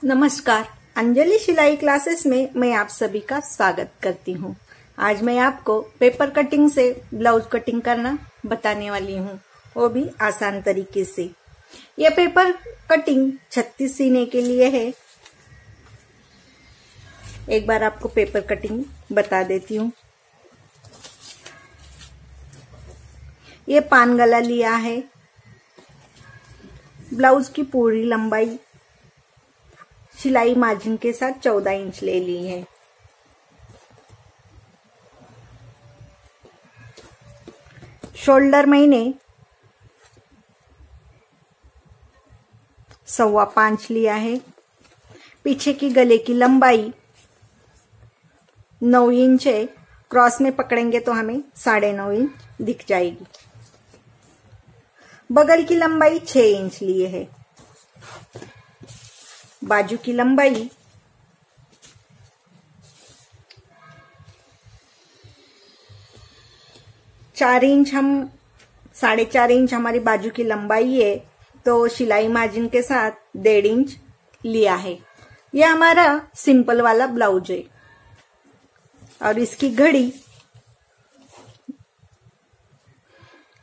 नमस्कार, अंजलि सिलाई क्लासेस में मैं आप सभी का स्वागत करती हूँ। आज मैं आपको पेपर कटिंग से ब्लाउज कटिंग करना बताने वाली हूँ, वो भी आसान तरीके से। यह पेपर कटिंग 36 सीने के लिए है। एक बार आपको पेपर कटिंग बता देती हूँ। ये पान गला लिया है। ब्लाउज की पूरी लंबाई सिलाई मार्जिन के साथ 14 इंच ले ली है। शोल्डर मैंने 5.25 लिया है। पीछे की गले की लंबाई 9 इंच है। क्रॉस में पकड़ेंगे तो हमें 9.5 इंच दिख जाएगी। बगल की लंबाई 6 इंच लिए है। बाजू की लंबाई 4 इंच, हम 4.5 इंच हमारी बाजू की लंबाई है, तो सिलाई मार्जिन के साथ 1.5 इंच लिया है। यह हमारा सिंपल वाला ब्लाउज है। और इसकी घड़ी,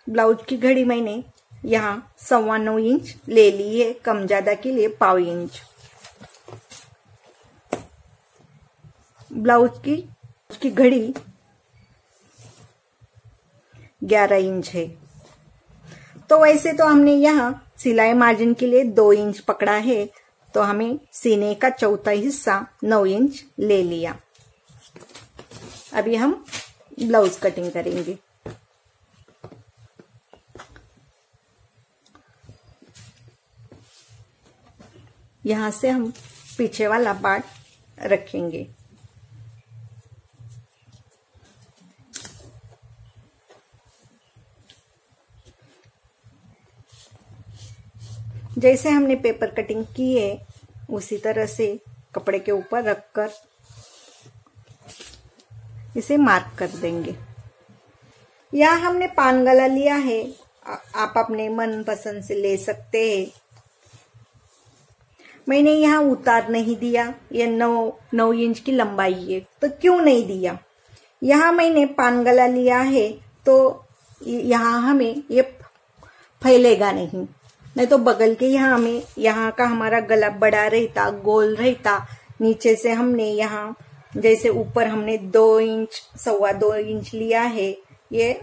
ब्लाउज की घड़ी मैंने यहाँ 9.25 इंच ले ली है। कम ज्यादा के लिए 0.5 इंच। ब्लाउज की घड़ी 11 इंच है। तो वैसे तो हमने यहाँ सिलाई मार्जिन के लिए 2 इंच पकड़ा है, तो हमें सीने का चौथा हिस्सा 9 इंच ले लिया। अभी हम ब्लाउज कटिंग करेंगे। यहां से हम पीछे वाला पार्ट रखेंगे। जैसे हमने पेपर कटिंग की है उसी तरह से कपड़े के ऊपर रखकर इसे मार्क कर देंगे। यहाँ हमने पान गला लिया है। आप अपने मन पसंद से ले सकते हैं। मैंने यहाँ उतार नहीं दिया। ये 9 इंच की लंबाई है, तो क्यों नहीं दिया। यहाँ मैंने पान गला लिया है, तो यहाँ हमें ये फैलेगा नहीं तो बगल के यहाँ हमें, यहाँ का हमारा गला बड़ा रहता, गोल रहता। नीचे से हमने यहाँ जैसे ऊपर हमने 2 इंच 2.25 इंच लिया है, ये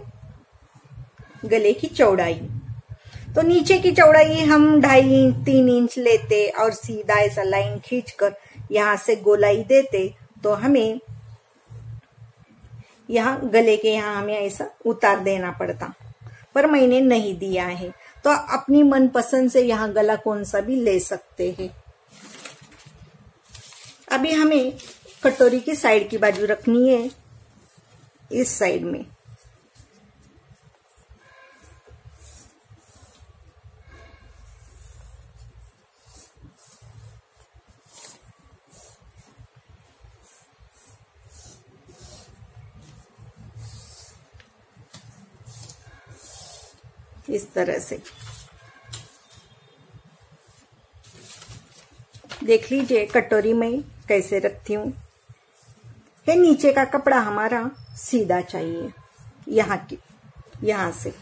गले की चौड़ाई। तो नीचे की चौड़ाई हम 2.5-3 इंच लेते और सीधा ऐसा लाइन खींचकर यहाँ से गोलाई देते, तो हमें यहाँ गले के यहाँ हमें ऐसा उतार देना पड़ता, पर मैंने नहीं दिया है। तो अपनी मनपसंद से यहाँ गला कौन सा भी ले सकते हैं। अभी हमें कटोरी की साइड की बाजू रखनी है, इस साइड में। इस तरह से देख लीजिए कटोरी में कैसे रखती हूँ। ये नीचे का कपड़ा हमारा सीधा चाहिए, यहाँ से।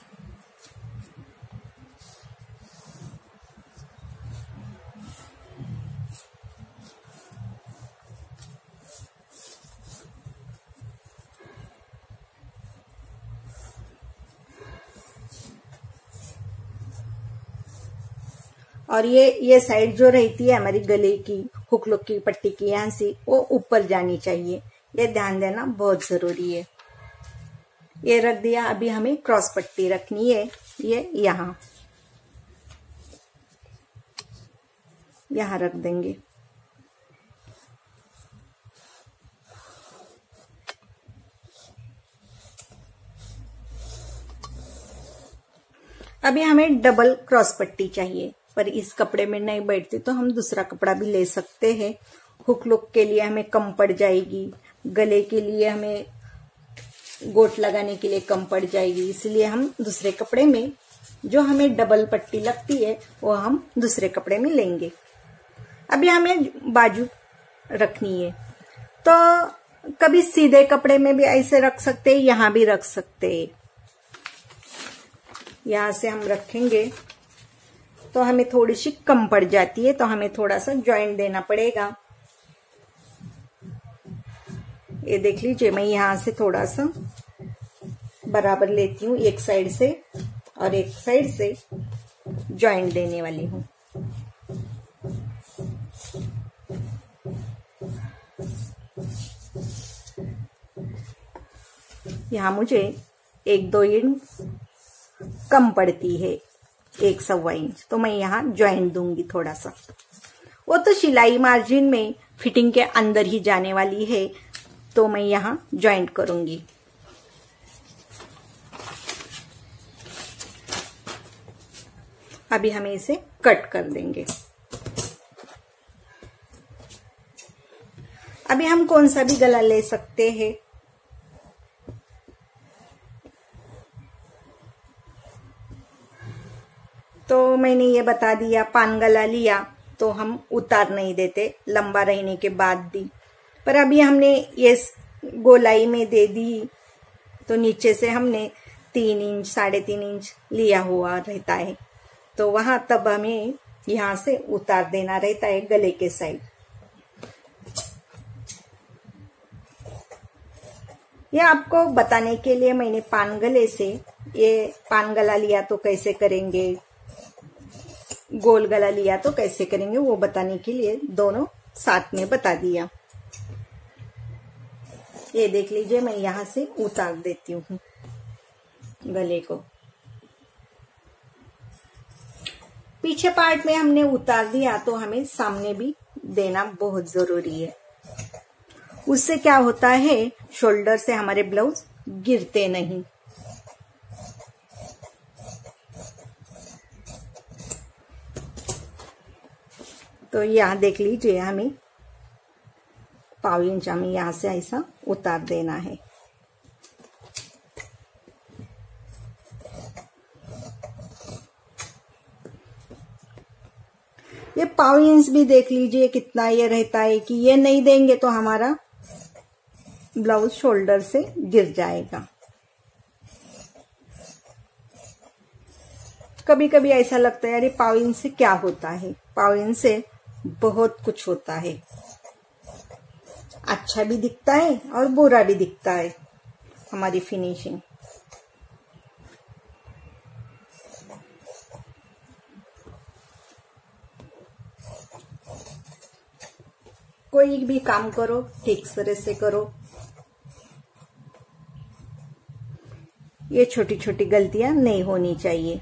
और ये साइड जो रहती है हमारी गले की हुक लुक की पट्टी की, यहाँ से वो ऊपर जानी चाहिए। ये ध्यान देना बहुत जरूरी है। ये रख दिया। अभी हमें क्रॉस पट्टी रखनी है। ये यहाँ रख देंगे। अभी हमें डबल क्रॉस पट्टी चाहिए, पर इस कपड़े में नहीं बैठती तो हम दूसरा कपड़ा भी ले सकते हैं। हुक लुक के लिए हमें कम पड़ जाएगी, गले के लिए हमें गोट लगाने के लिए कम पड़ जाएगी, इसलिए हम दूसरे कपड़े में जो हमें डबल पट्टी लगती है वो हम दूसरे कपड़े में लेंगे। अभी हमें बाजू रखनी है, तो कभी सीधे कपड़े में भी ऐसे रख सकते हैं, यहां भी रख सकते हैं। यहां से हम रखेंगे तो हमें थोड़ी सी कम पड़ जाती है, तो हमें थोड़ा सा जॉइंट देना पड़ेगा। ये देख लीजिए, मैं यहां से थोड़ा सा बराबर लेती हूँ, एक साइड से और एक साइड से जॉइंट देने वाली हूँ। यहाँ मुझे 1-2 इंच कम पड़ती है, 1.25 इंच, तो मैं यहाँ ज्वाइंट दूंगी थोड़ा सा। वो तो सिलाई मार्जिन में फिटिंग के अंदर ही जाने वाली है, तो मैं यहाँ ज्वाइंट करूंगी। अभी हमें इसे कट कर देंगे। अभी हम कौन सा भी गला ले सकते हैं। तो मैंने ये बता दिया, पान गला लिया तो हम उतार नहीं देते लंबा रहने के बाद भी, पर अभी हमने ये गोलाई में दे दी तो नीचे से हमने 3 इंच 3.5 इंच लिया हुआ रहता है, तो वहां तब हमें यहां से उतार देना रहता है गले के साइड। ये आपको बताने के लिए मैंने पान गले से, ये पान गला लिया तो कैसे करेंगे, गोल गला लिया तो कैसे करेंगे, वो बताने के लिए दोनों साथ में बता दिया। ये देख लीजिए, मैं यहां से उतार देती हूँ गले को। पीछे पार्ट में हमने उतार दिया तो हमें सामने भी देना बहुत जरूरी है। उससे क्या होता है, शोल्डर से हमारे ब्लाउज गिरते नहीं। तो यहां देख लीजिए, हमें 1/4 इंच हमें यहां से ऐसा उतार देना है। ये 1/4 इंच भी देख लीजिए कितना ये रहता है कि ये नहीं देंगे तो हमारा ब्लाउज शोल्डर से गिर जाएगा। कभी कभी ऐसा लगता है अरे 1/4 इंच से क्या होता है, 1/4 इंच से बहुत कुछ होता है। अच्छा भी दिखता है और बुरा भी दिखता है हमारी फिनिशिंग। कोई भी काम करो ठीक तरह से करो। ये छोटी छोटी गलतियां नहीं होनी चाहिए।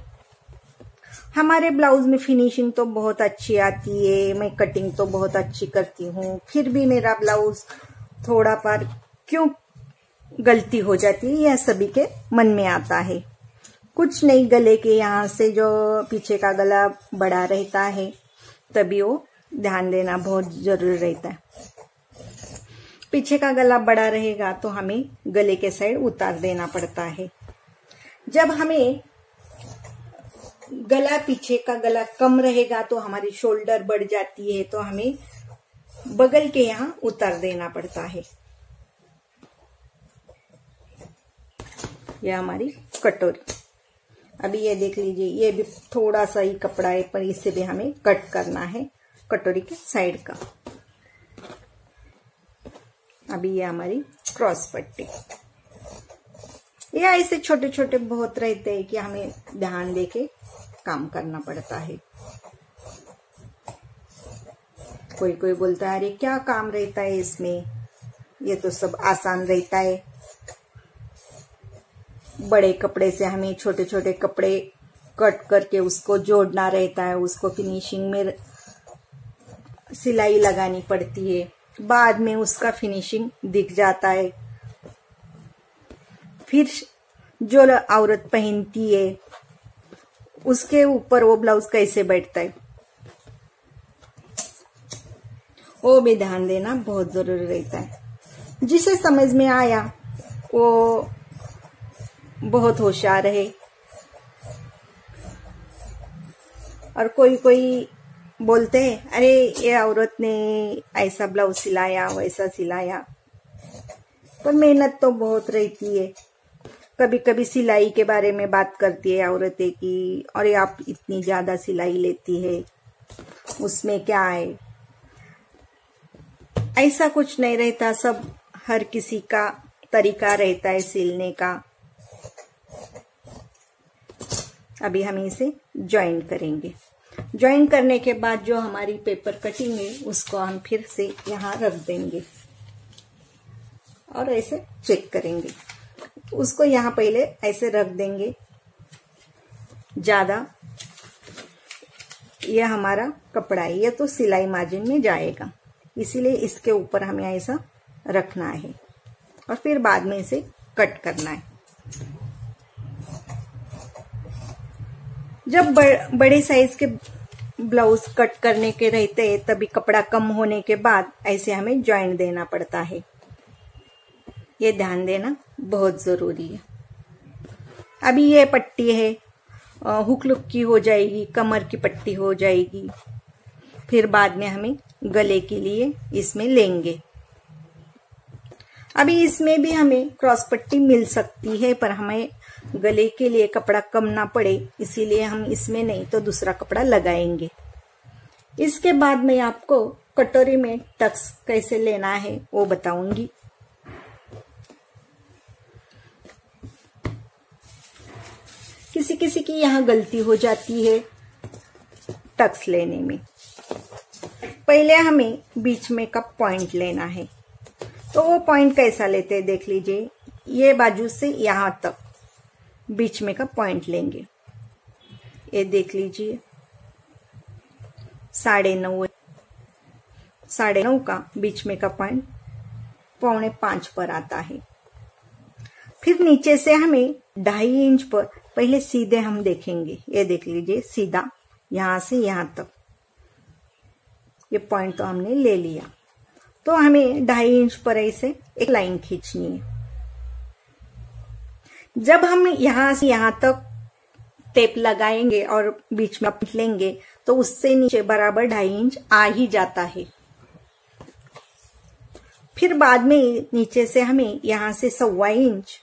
हमारे ब्लाउज में फिनिशिंग तो बहुत अच्छी आती है, मैं कटिंग तो बहुत अच्छी करती हूँ, फिर भी मेरा ब्लाउज थोड़ा पर क्यों गलती हो जाती है, यह सभी के मन में आता है। कुछ नहीं, गले के यहाँ से जो पीछे का गला बड़ा रहता है तभी वो ध्यान देना बहुत जरूरी रहता है। पीछे का गला बड़ा रहेगा तो हमें गले के साइड उतार देना पड़ता है। जब हमें गला, पीछे का गला कम रहेगा तो हमारी शोल्डर बढ़ जाती है, तो हमें बगल के यहाँ उतार देना पड़ता है। यह हमारी कटोरी। अभी ये देख लीजिए, ये भी थोड़ा सा ही कपड़ा है पर इसे भी हमें कट करना है कटोरी के साइड का। अभी ये हमारी क्रॉस पट्टी। ये ऐसे छोटे छोटे बहुत रहते हैं कि हमें ध्यान देके काम करना पड़ता है। कोई कोई बोलता है अरे क्या काम रहता है इसमें, ये तो सब आसान रहता है। बड़े कपड़े से हमें छोटे छोटे कपड़े कट करके उसको जोड़ना रहता है, उसको फिनिशिंग में सिलाई लगानी पड़ती है, बाद में उसका फिनिशिंग दिख जाता है। फिर जो औरत पहनती है उसके ऊपर वो ब्लाउज कैसे बैठता है वो भी ध्यान देना बहुत जरूरी रहता है। जिसे समझ में आया वो बहुत होशियार है, और कोई कोई बोलते हैं अरे ये औरत ने ऐसा ब्लाउज सिलाया वैसा सिलाया, पर मेहनत तो बहुत रहती है। कभी कभी सिलाई के बारे में बात करती है औरतें की, अरे आप इतनी ज्यादा सिलाई लेती है, उसमें क्या है। ऐसा कुछ नहीं रहता, सब हर किसी का तरीका रहता है सिलने का। अभी हम इसे ज्वाइन करेंगे। ज्वाइन करने के बाद जो हमारी पेपर कटिंग है उसको हम फिर से यहाँ रख देंगे और ऐसे चेक करेंगे। उसको यहाँ पहले ऐसे रख देंगे ज्यादा। यह हमारा कपड़ा है, यह तो सिलाई मार्जिन में जाएगा, इसीलिए इसके ऊपर हमें ऐसा रखना है और फिर बाद में इसे कट करना है। जब बड़े साइज के ब्लाउज कट करने के रहते हैं तभी कपड़ा कम होने के बाद ऐसे हमें ज्वाइंट देना पड़ता है। ये ध्यान देना बहुत जरूरी है। अभी ये पट्टी है, हुक लुक की हो जाएगी, कमर की पट्टी हो जाएगी, फिर बाद में हमें गले के लिए इसमें लेंगे। अभी इसमें भी हमें क्रॉस पट्टी मिल सकती है, पर हमें गले के लिए कपड़ा कम ना पड़े इसीलिए हम इसमें नहीं तो दूसरा कपड़ा लगाएंगे। इसके बाद मैं आपको कटोरी में टक्स कैसे लेना है वो बताऊंगी। किसी किसी की यहाँ गलती हो जाती है टक्स लेने में। पहले हमें बीच में का पॉइंट लेना है, तो वो पॉइंट कैसा लेते हैं देख लीजिए। ये बाजू से यहां तक बीच में का पॉइंट लेंगे, ये देख लीजिए 9.5 का बीच में का पॉइंट 4.25 पर आता है। फिर नीचे से हमें 2.5 इंच पर पहले सीधे हम देखेंगे, ये देख लीजिए सीधा यहां से यहां तक ये पॉइंट तो हमने ले लिया। तो हमें 2.5 इंच पर ऐसे एक लाइन खींचनी है। जब हम यहां से यहां तक टेप लगाएंगे और बीच में लेंगे तो उससे नीचे बराबर 2.5 इंच आ ही जाता है। फिर बाद में नीचे से हमें यहां से 1.25 इंच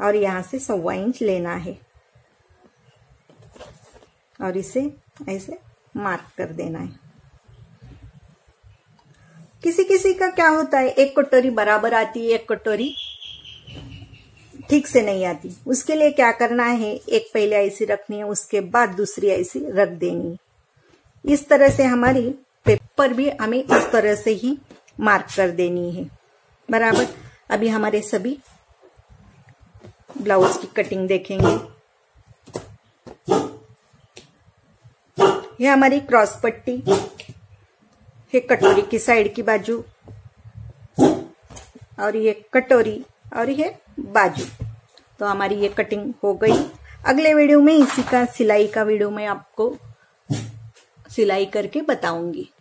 और यहां से 1.25 इंच लेना है और इसे ऐसे मार्क कर देना है। किसी किसी का क्या होता है, एक कटोरी बराबर आती है, एक कटोरी ठीक से नहीं आती। उसके लिए क्या करना है, एक पहले ऐसी रखनी है, उसके बाद दूसरी ऐसी रख देनी है। इस तरह से हमारी पेपर भी हमें इस तरह से ही मार्क कर देनी है बराबर। अभी हमारे सभी ब्लाउज की कटिंग देखेंगे। यह हमारी क्रॉस पट्टी है, कटोरी की साइड की बाजू, और ये कटोरी और ये बाजू। तो हमारी ये कटिंग हो गई। अगले वीडियो में इसी का सिलाई का वीडियो मैं आपको सिलाई करके बताऊंगी।